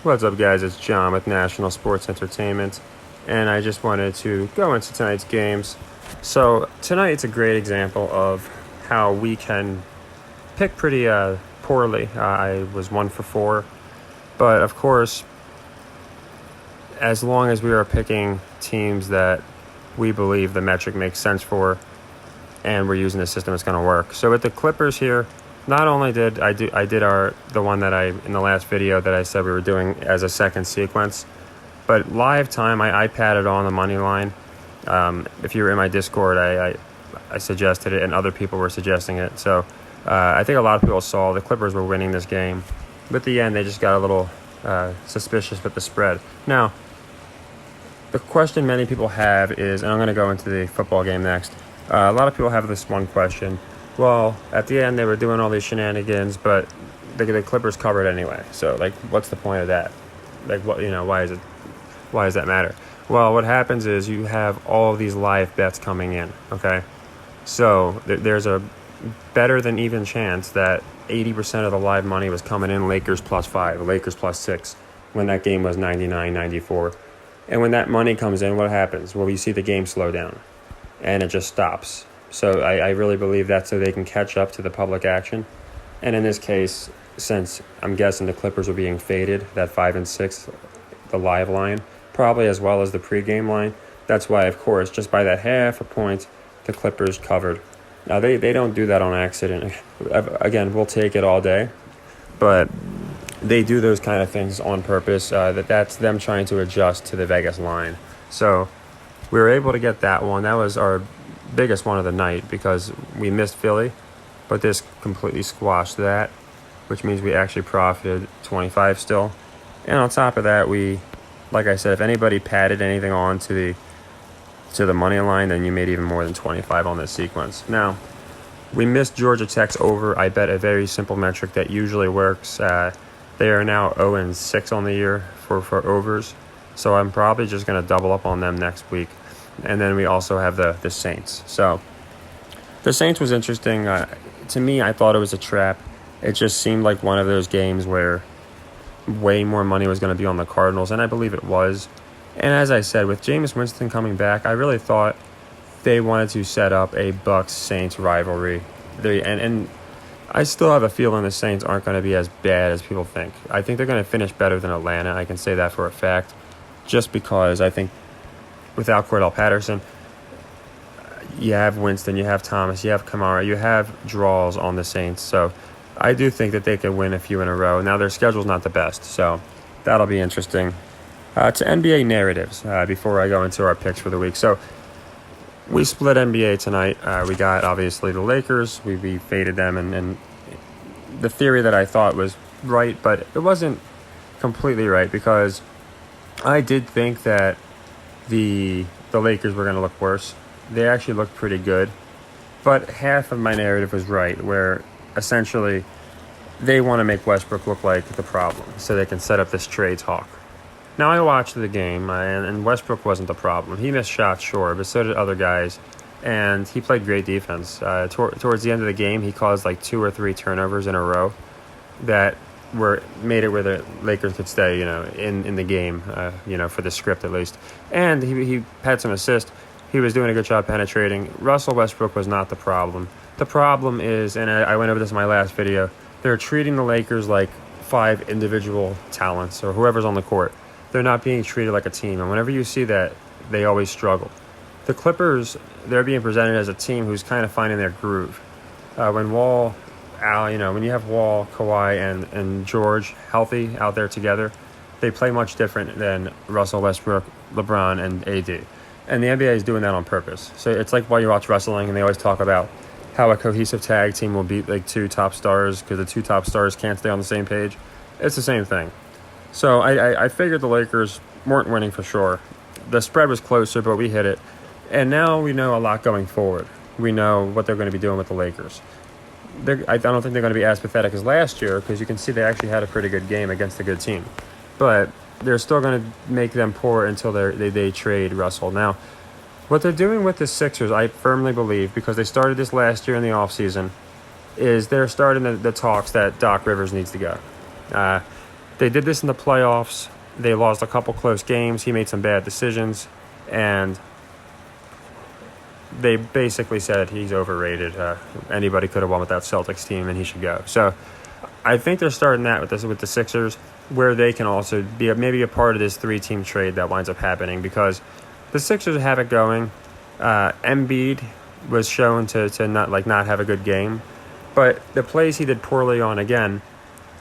What's up, guys? It's John with National Sports Entertainment, and I just wanted to go into tonight's games. So tonight it's a great example of how we can pick pretty poorly. I was 1 for 4, but of course, as long as we are picking teams that we believe the metric makes sense for, and we're using the system, it's going to work. So with the Clippers here, not only did I did the one that I in the last video that I said we were doing as a second sequence, but live time I padded on the money line. If you were in my Discord, I suggested it, and other people were suggesting it. So I think a lot of people saw the Clippers were winning this game. But at the end, they just got a little suspicious with the spread. Now, the question many people have is, and I'm going to go into the football game next. A lot of people have this one question. Well, at the end, they were doing all these shenanigans, but the Clippers covered anyway. So, what's the point of that? Why does that matter? Well, what happens is you have all of these live bets coming in, okay? So, there's a better than even chance that 80% of the live money was coming in Lakers +5, Lakers +6, when that game was 99-94. And when that money comes in, what happens? Well, you see the game slow down, and it just stops. So I really believe that's so they can catch up to the public action. And in this case, since I'm guessing the Clippers were being faded, that 5 and 6, the live line, probably as well as the pregame line, that's why, of course, just by that half a point, the Clippers covered. Now, they don't do that on accident. Again, we'll take it all day. But they do those kind of things on purpose. That's them trying to adjust to the Vegas line. So we were able to get that one. That was our biggest one of the night because we missed Philly, but this completely squashed that, which means we actually profited 25 still. And on top of that, we, like I said, if anybody padded anything on to the money line, then you made even more than 25 on this sequence. Now, we missed Georgia Tech's over. I bet a very simple metric that usually works. They are now 0-6 on the year for overs, so I'm probably just going to double up on them next week. And then we also have the Saints. So the Saints was interesting. To me, I thought it was a trap. It just seemed like one of those games where way more money was going to be on the Cardinals, and I believe it was. And as I said, with Jameis Winston coming back, I really thought they wanted to set up a Bucs-Saints rivalry. And I still have a feeling the Saints aren't going to be as bad as people think. I think they're going to finish better than Atlanta. I can say that for a fact, just because I think without Cordell Patterson, you have Winston, you have Thomas, you have Kamara, you have draws on the Saints. So I do think that they could win a few in a row. Now, their schedule's not the best, so that'll be interesting. To NBA narratives, before I go into our picks for the week. So we split NBA tonight. We got, obviously, the Lakers. We faded them, and the theory that I thought was right, but it wasn't completely right because I did think that the Lakers were going to look worse. They actually looked pretty good. But half of my narrative was right, where essentially they want to make Westbrook look like the problem so they can set up this trade talk. Now, I watched the game, and Westbrook wasn't the problem. He missed shots, sure, but so did other guys. And he played great defense. Towards the end of the game, he caused 2 or 3 turnovers in a row that made it where the Lakers could stay, in the game, for the script at least. And he had some assists. He was doing a good job penetrating. Russell Westbrook was not the problem. The problem is, and I went over this in my last video, they're treating the Lakers like 5 individual talents or whoever's on the court. They're not being treated like a team. And whenever you see that, they always struggle. The Clippers, they're being presented as a team who's kind of finding their groove. When you have Wall, Kawhi, and George healthy out there together, they play much different than Russell Westbrook, LeBron, and AD. And the NBA is doing that on purpose. So it's like while you watch wrestling, and they always talk about how a cohesive tag team will beat 2 top stars because the 2 top stars can't stay on the same page. It's the same thing. So I figured the Lakers weren't winning for sure. The spread was closer, but we hit it. And now we know a lot going forward. We know what they're going to be doing with the Lakers. I don't think they're going to be as pathetic as last year because you can see they actually had a pretty good game against a good team. But they're still going to make them poor until they trade Russell. Now, what they're doing with the Sixers, I firmly believe, because they started this last year in the offseason, is they're starting the talks that Doc Rivers needs to go. They did this in the playoffs. They lost a couple close games. He made some bad decisions, and they basically said he's overrated. Anybody could have won with that Celtics team, and he should go. So I think they're starting that with the Sixers, where they can also be maybe a part of this 3-team trade that winds up happening, because the Sixers have it going. Embiid was shown to not have a good game, but the plays he did poorly on, again,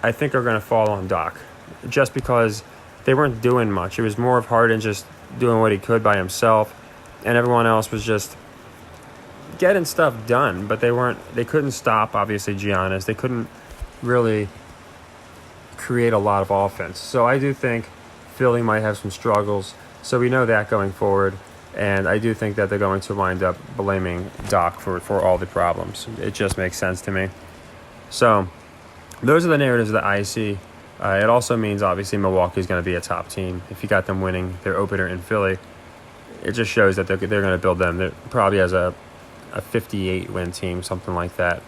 I think are going to fall on Doc, just because they weren't doing much. It was more of Harden just doing what he could by himself, and everyone else was just getting stuff done, but they couldn't stop, obviously, Giannis. They couldn't really create a lot of offense. So I do think Philly might have some struggles. So we know that going forward. And I do think that they're going to wind up blaming Doc for all the problems. It just makes sense to me. So those are the narratives that I see. It also means, obviously, Milwaukee's going to be a top team. If you got them winning their opener in Philly, it just shows that they're going to build them. They're probably as a 58-win team, something like that.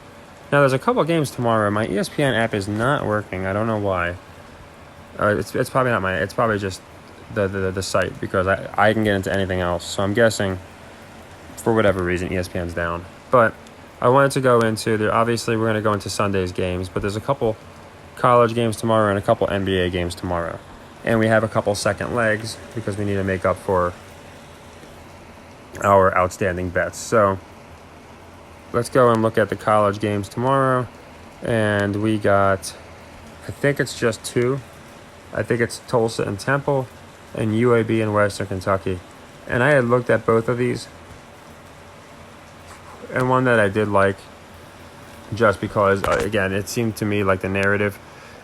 Now, there's a couple games tomorrow. My ESPN app is not working. I don't know why. It's probably not it's probably just the site, because I can get into anything else. So I'm guessing, for whatever reason, ESPN's down. But I wanted to go into, obviously we're going to go into Sunday's games, but there's a couple college games tomorrow and a couple NBA games tomorrow. And we have a couple second legs because we need to make up for our outstanding bets. So let's go and look at the college games tomorrow. And we got, I think it's just 2. I think it's Tulsa and Temple, and UAB and Western Kentucky. And I had looked at both of these, and one that I did like, just because, again, it seemed to me like the narrative,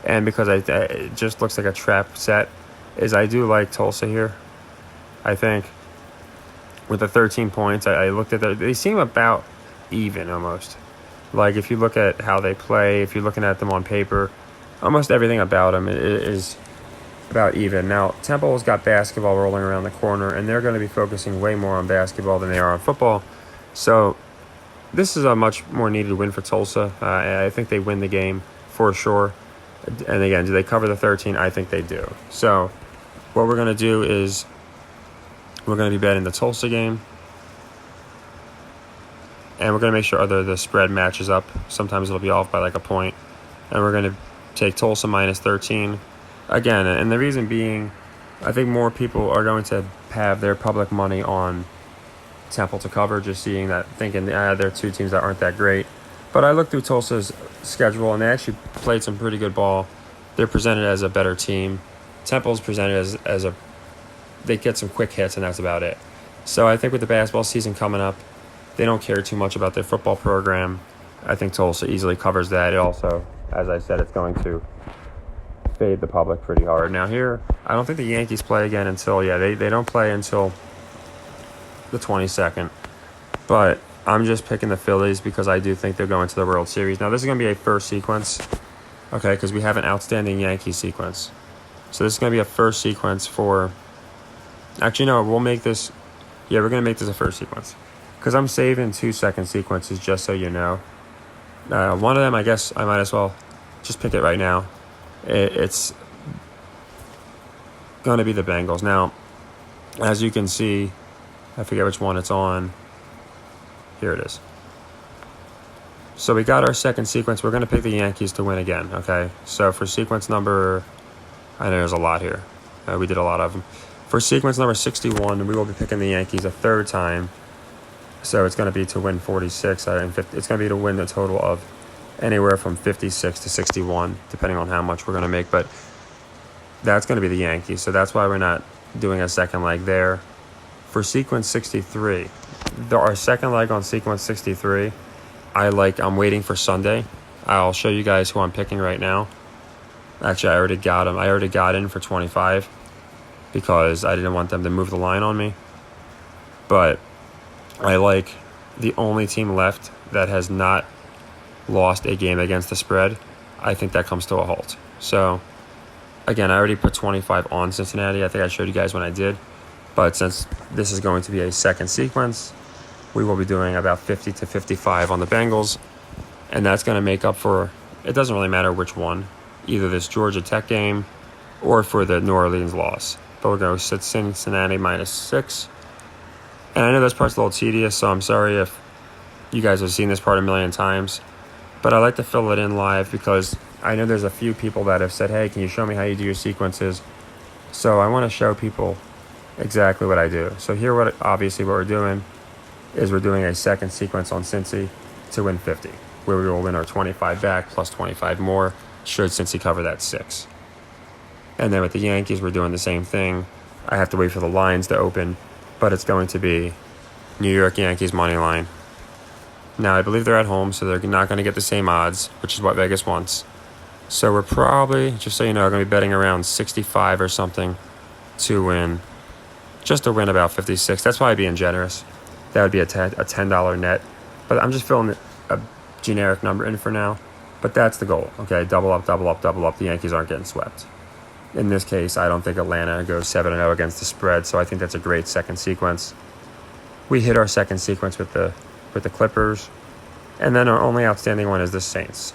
and because it just looks like a trap set, is I do like Tulsa here. I think with the 13 points, I looked at they seem about even almost. Like, if you look at how they play, if you're looking at them on paper, almost everything about them is about even. Now, Temple's got basketball rolling around the corner, and they're going to be focusing way more on basketball than they are on football. So this is a much more needed win for Tulsa. I think they win the game for sure. And again, do they cover the 13? I think they do. So what we're going to do is we're going to be betting the Tulsa game, and we're going to make sure the spread matches up. Sometimes it'll be off by like a point. And we're going to take Tulsa minus 13. Again, and the reason being, I think more people are going to have their public money on Temple to cover, just thinking they're 2 teams that aren't that great. But I looked through Tulsa's schedule, and they actually played some pretty good ball. They're presented as a better team. Temple's presented as they get some quick hits, and that's about it. So I think with the basketball season coming up, they don't care too much about their football program. I think Tulsa easily covers that. It also, as I said, it's going to fade the public pretty hard. Now here, I don't think the Yankees play again until, they don't play until the 22nd. But I'm just picking the Phillies because I do think they're going to the World Series. Now this is going to be a first sequence, okay, because we have an outstanding Yankee sequence. So this is going to be a first sequence for, actually no, we'll make this, we're going to make this a first sequence. Because I'm saving 2 second sequences, just so you know. One of them, I guess I might as well just pick it right now. It's going to be the Bengals. Now, as you can see, I forget which one it's on. Here it is. So we got our second sequence. We're going to pick the Yankees to win again, okay? So for sequence number, I know there's a lot here. We did a lot of them. For sequence number 61, we will be picking the Yankees a third time. So it's going to be to win 46. It's going to be to win the total of anywhere from 56 to 61, depending on how much we're going to make. But that's going to be the Yankees. So that's why we're not doing a second leg there. For sequence 63, our second leg on sequence 63, I'm waiting for Sunday. I'll show you guys who I'm picking right now. Actually, I already got them. I already got in for 25 because I didn't want them to move the line on me. But I like the only team left that has not lost a game against the spread. I think that comes to a halt. So, again, I already put 25 on Cincinnati. I think I showed you guys when I did. But since this is going to be a second sequence, we will be doing about 50 to 55 on the Bengals. And that's going to make up for, it doesn't really matter which one, either this Georgia Tech game or for the New Orleans loss. But we'll go Cincinnati -6. And I know this part's a little tedious, so I'm sorry if you guys have seen this part a million times. But I like to fill it in live because I know there's a few people that have said, hey, can you show me how you do your sequences? So I want to show people exactly what I do. So here, obviously what we're doing is we're doing a second sequence on Cincy to win 50, where we will win our 25 back plus 25 more should Cincy cover that 6. And then with the Yankees, we're doing the same thing. I have to wait for the lines to open, but it's going to be New York Yankees money line. Now, I believe they're at home, so they're not going to get the same odds, which is what Vegas wants. So we're probably, just so you know, going to be betting around 65 or something to win, just to win about 56. That's probably being generous. That would be a $10 net. But I'm just filling a generic number in for now. But that's the goal, okay? Double up, double up, double up. The Yankees aren't getting swept. In this case, I don't think Atlanta goes 7-0 against the spread, so I think that's a great second sequence. We hit our second sequence with the Clippers, and then our only outstanding one is the Saints.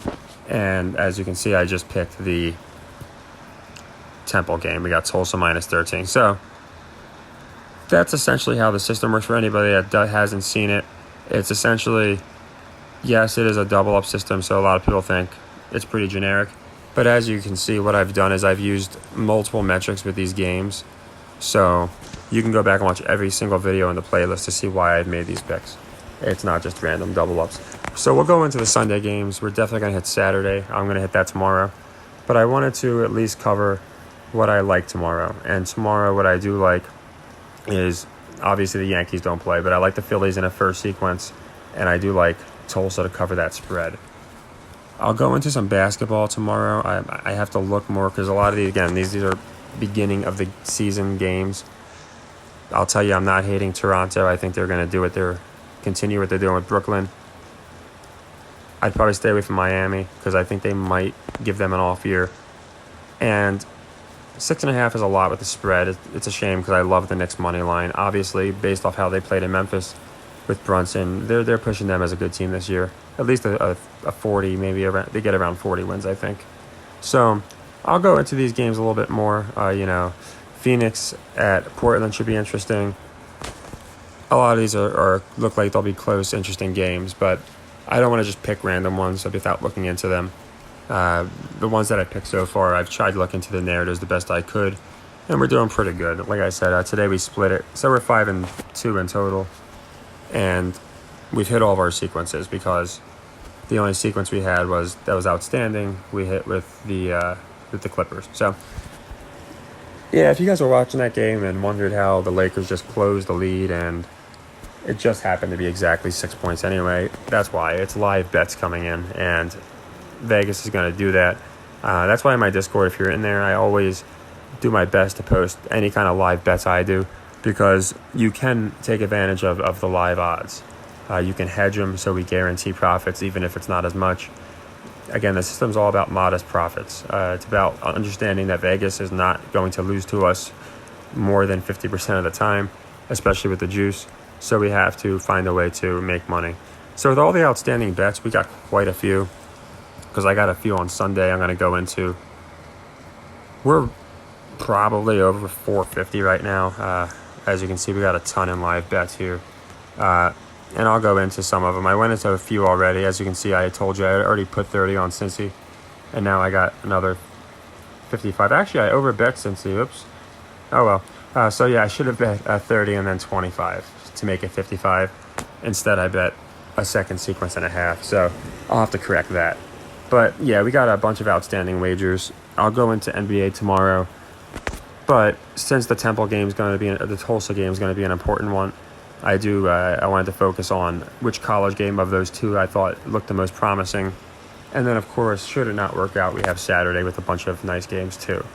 And as you can see, I just picked the Temple game. We got Tulsa -13. So that's essentially how the system works for anybody that hasn't seen it. It's essentially, yes, it is a double-up system, so a lot of people think it's pretty generic. But as you can see, what I've done is I've used multiple metrics with these games. So you can go back and watch every single video in the playlist to see why I've made these picks. It's not just random double-ups. So we'll go into the Sunday games. We're definitely going to hit Saturday. I'm going to hit that tomorrow. But I wanted to at least cover what I like tomorrow. And tomorrow what I do like is, obviously the Yankees don't play, but I like the Phillies in a first sequence, and I do like Tulsa to cover that spread. I'll go into some basketball tomorrow. I have to look more because a lot of these are beginning of the season games. I'll tell you, I'm not hating Toronto. I think they're going to continue what they're doing with Brooklyn. I'd probably stay away from Miami because I think they might give them an off year. And 6.5 is a lot with the spread. It's a shame because I love the Knicks money line. Obviously, based off how they played in Memphis with Brunson, they're pushing them as a good team this year. At least a 40, maybe they get around 40 wins, I think. So I'll go into these games a little bit more. Phoenix at Portland should be interesting. A lot of these look like they'll be close, interesting games, but I don't want to just pick random ones without looking into them. The ones that I picked so far, I've tried to look into the narratives the best I could, and we're doing pretty good. Like I said, today we split it, so we're 5-2 in total, and we've hit all of our sequences because the only sequence we had that was outstanding. We hit with the Clippers. So yeah, if you guys were watching that game and wondered how the Lakers just closed the lead and it just happened to be exactly 6 points anyway, that's why. It's live bets coming in, and Vegas is going to do that. That's why in my Discord, if you're in there, I always do my best to post any kind of live bets I do because you can take advantage of the live odds. You can hedge them so we guarantee profits even if it's not as much. Again, the system's all about modest profits. It's about understanding that Vegas is not going to lose to us more than 50% of the time, especially with the juice. So we have to find a way to make money. So with all the outstanding bets, we got quite a few because I got a few on Sunday I'm going to go into. We're probably over 450 right now. As you can see, we got a ton in live bets here. And I'll go into some of them. I went into a few already. As you can see, I told you I already put 30 on Cincy. And now I got another 55. Actually, I overbet Cincy. Oops. Oh, well. So, yeah, I should have bet 30 and then 25 to make it 55. Instead, I bet a second sequence and a half. So I'll have to correct that. But, yeah, we got a bunch of outstanding wagers. I'll go into NBA tomorrow. But since the Temple game is going to be, the Tulsa game is going to be an important one, I wanted to focus on which college game of those two I thought looked the most promising. And then, of course, should it not work out, we have Saturday with a bunch of nice games too.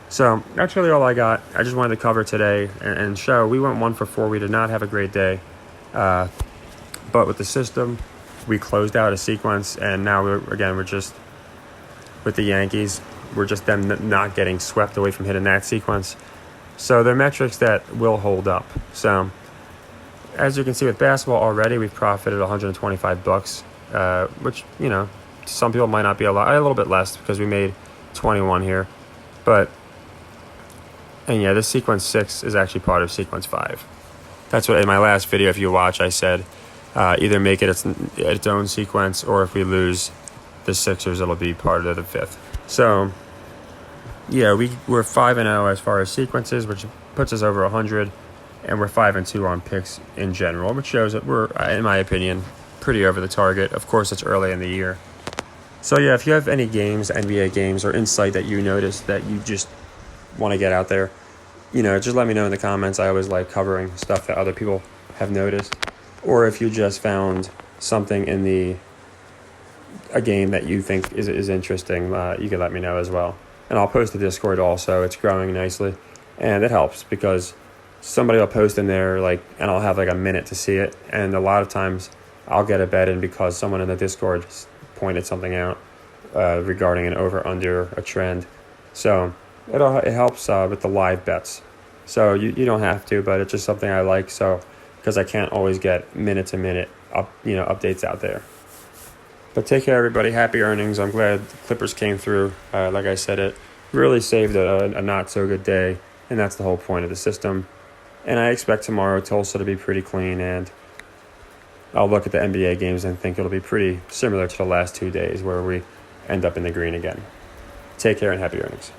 So that's really all I got. I just wanted to cover today and show we went 1 for 4. We did not have a great day. But with the system, we closed out a sequence, and now we're just with the Yankees. We're just them not getting swept away from hitting that sequence. So they're metrics that will hold up. So as you can see with basketball already, we've profited $125, which, some people might not be a lot. A little bit less because we made 21 here. But And yeah, this sequence 6 is actually part of sequence 5. That's what in my last video, if you watch, I said either make it its own sequence, or if we lose the Sixers, it'll be part of the 5th. So yeah, we're 5-0 as far as sequences, which puts us over 100, and we're 5-2 on picks in general, which shows that we're, in my opinion, pretty over the target. Of course, it's early in the year. So yeah, if you have any games, NBA games, or insight that you noticed that you just want to get out there, just let me know in the comments. I always like covering stuff that other people have noticed. Or if you just found something in a game that you think is interesting, you can let me know as well. And I'll post the Discord also. It's growing nicely, and it helps because somebody will post in there, and I'll have a minute to see it. And a lot of times I'll get a bet in because someone in the Discord pointed something out regarding an over-under, a trend. So it helps with the live bets. So you don't have to, but it's just something I like. So because I can't always get minute-to-minute updates out there. But take care, everybody. Happy earnings. I'm glad the Clippers came through. Like I said, it really saved a not-so-good day, and that's the whole point of the system. And I expect tomorrow Tulsa to be pretty clean, and I'll look at the NBA games and think it'll be pretty similar to the last 2 days where we end up in the green again. Take care and happy earnings.